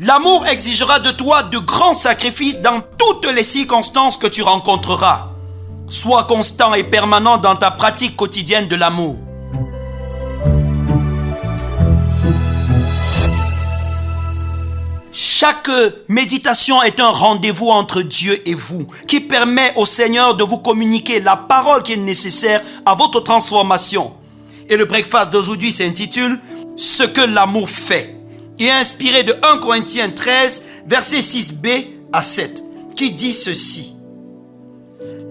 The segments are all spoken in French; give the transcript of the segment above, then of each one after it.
L'amour exigera de toi de grands sacrifices dans toutes les circonstances que tu rencontreras. Sois constant et permanent dans ta pratique quotidienne de l'amour. Chaque méditation est un rendez-vous entre Dieu et vous qui permet au Seigneur de vous communiquer la parole qui est nécessaire à votre transformation. Et le breakfast d'aujourd'hui s'intitule « Ce que l'amour fait » et est inspiré de 1 Corinthiens 13, versets 6b à 7, qui dit ceci.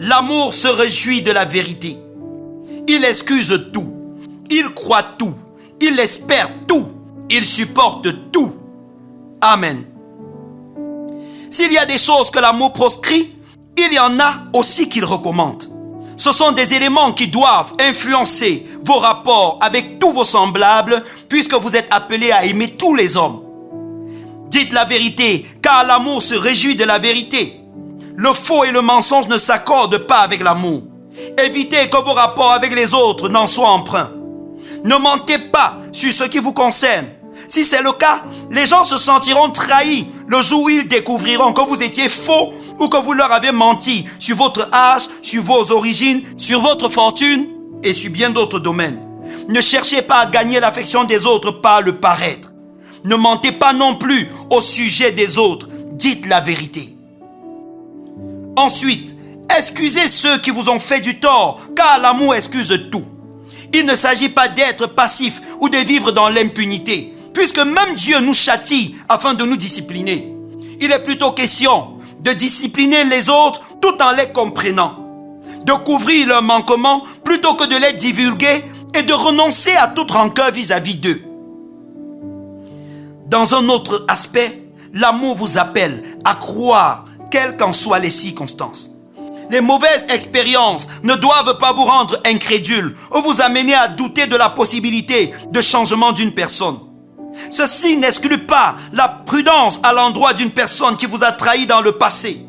L'amour se réjouit de la vérité. Il excuse tout. Il croit tout. Il espère tout. Il supporte tout. Amen. S'il y a des choses que l'amour proscrit, il y en a aussi qu'il recommande. Ce sont des éléments qui doivent influencer vos rapports avec tous vos semblables, puisque vous êtes appelés à aimer tous les hommes. Dites la vérité, car l'amour se réjouit de la vérité. Le faux et le mensonge ne s'accordent pas avec l'amour. Évitez que vos rapports avec les autres n'en soient empreints. Ne mentez pas sur ce qui vous concerne. Si c'est le cas, les gens se sentiront trahis le jour où ils découvriront que vous étiez faux ou que vous leur avez menti sur votre âge, sur vos origines, sur votre fortune et sur bien d'autres domaines. Ne cherchez pas à gagner l'affection des autres par le paraître. Ne mentez pas non plus au sujet des autres. Dites la vérité. Ensuite, excusez ceux qui vous ont fait du tort, car l'amour excuse tout. Il ne s'agit pas d'être passif ou de vivre dans l'impunité, puisque même Dieu nous châtie afin de nous discipliner. Il est plutôt question de discipliner les autres tout en les comprenant, de couvrir leurs manquements plutôt que de les divulguer et de renoncer à toute rancœur vis-à-vis d'eux. Dans un autre aspect, l'amour vous appelle à croire quelles qu'en soient les circonstances. Les mauvaises expériences ne doivent pas vous rendre incrédule ou vous amener à douter de la possibilité de changement d'une personne. Ceci n'exclut pas la prudence à l'endroit d'une personne qui vous a trahi dans le passé.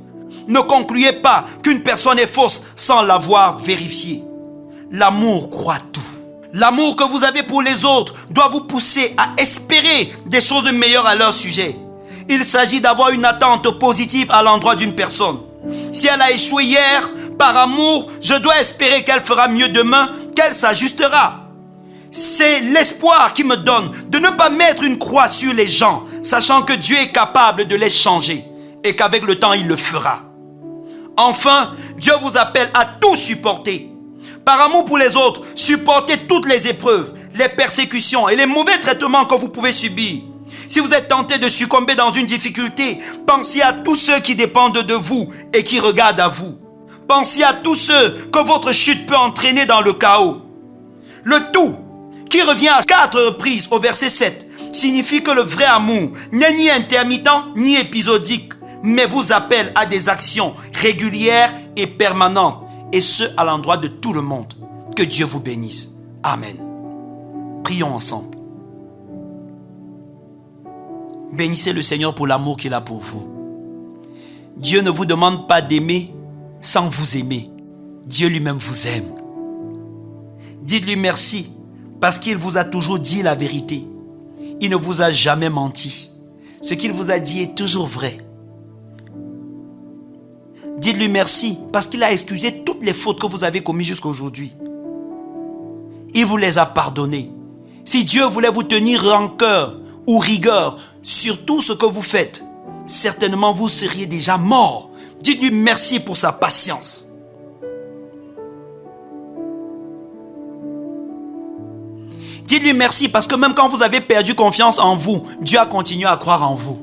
Ne concluez pas qu'une personne est fausse sans l'avoir vérifiée. L'amour croit tout. L'amour que vous avez pour les autres doit vous pousser à espérer des choses meilleures à leur sujet. Il s'agit d'avoir une attente positive à l'endroit d'une personne. Si elle a échoué hier, par amour, je dois espérer qu'elle fera mieux demain, qu'elle s'ajustera. C'est l'espoir qui me donne de ne pas mettre une croix sur les gens, sachant que Dieu est capable de les changer et qu'avec le temps, il le fera. Enfin, Dieu vous appelle à tout supporter. Par amour pour les autres, supportez toutes les épreuves, les persécutions et les mauvais traitements que vous pouvez subir. Si vous êtes tenté de succomber dans une difficulté, pensez à tous ceux qui dépendent de vous et qui regardent à vous. Pensez à tous ceux que votre chute peut entraîner dans le chaos. Le tout, qui revient à 4 reprises au verset 7, signifie que le vrai amour n'est ni intermittent ni épisodique, mais vous appelle à des actions régulières et permanentes, et ce à l'endroit de tout le monde. Que Dieu vous bénisse. Amen. Prions ensemble. Bénissez le Seigneur pour l'amour qu'il a pour vous. Dieu ne vous demande pas d'aimer sans vous aimer. Dieu lui-même vous aime. Dites-lui merci parce qu'il vous a toujours dit la vérité. Il ne vous a jamais menti. Ce qu'il vous a dit est toujours vrai. Dites-lui merci parce qu'il a excusé toutes les fautes que vous avez commises jusqu'à aujourd'hui. Il vous les a pardonnées. Si Dieu voulait vous tenir rancœur ou rigueur sur tout ce que vous faites, certainement vous seriez déjà mort. Dites-lui merci pour sa patience. Dites-lui merci parce que même quand vous avez perdu confiance en vous, Dieu a continué à croire en vous.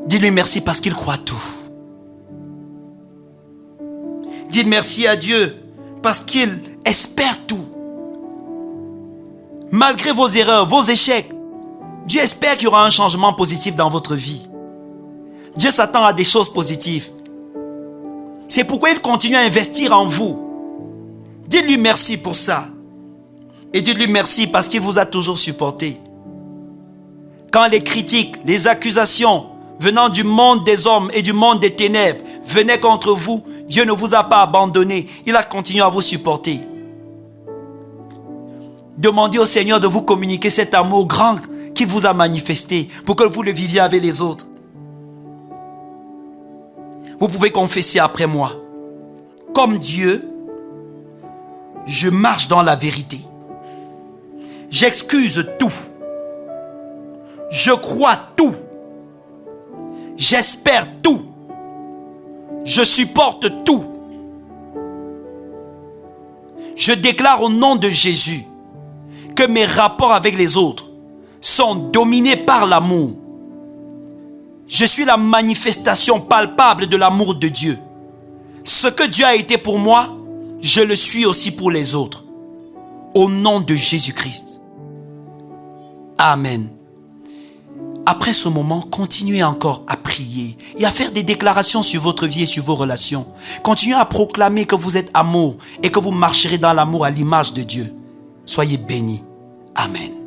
Dites-lui merci parce qu'il croit tout. Dites merci à Dieu parce qu'il espère tout. Malgré vos erreurs, vos échecs, Dieu espère qu'il y aura un changement positif dans votre vie. Dieu s'attend à des choses positives. C'est pourquoi il continue à investir en vous. Dites-lui merci pour ça. Et dites-lui merci parce qu'il vous a toujours supporté. Quand les critiques, les accusations venant du monde des hommes et du monde des ténèbres venaient contre vous, Dieu ne vous a pas abandonné. Il a continué à vous supporter. Demandez au Seigneur de vous communiquer cet amour grand qu'il vous a manifesté pour que vous le viviez avec les autres. Vous pouvez confesser après moi. Comme Dieu, je marche dans la vérité. J'excuse tout. Je crois tout. J'espère tout. Je supporte tout. Je déclare au nom de Jésus que mes rapports avec les autres sont dominés par l'amour. Je suis la manifestation palpable de l'amour de Dieu. Ce que Dieu a été pour moi, je le suis aussi pour les autres. Au nom de Jésus-Christ. Amen. Après ce moment, continuez encore à prier et à faire des déclarations sur votre vie et sur vos relations. Continuez à proclamer que vous êtes amour et que vous marcherez dans l'amour à l'image de Dieu. Soyez bénis. Amen.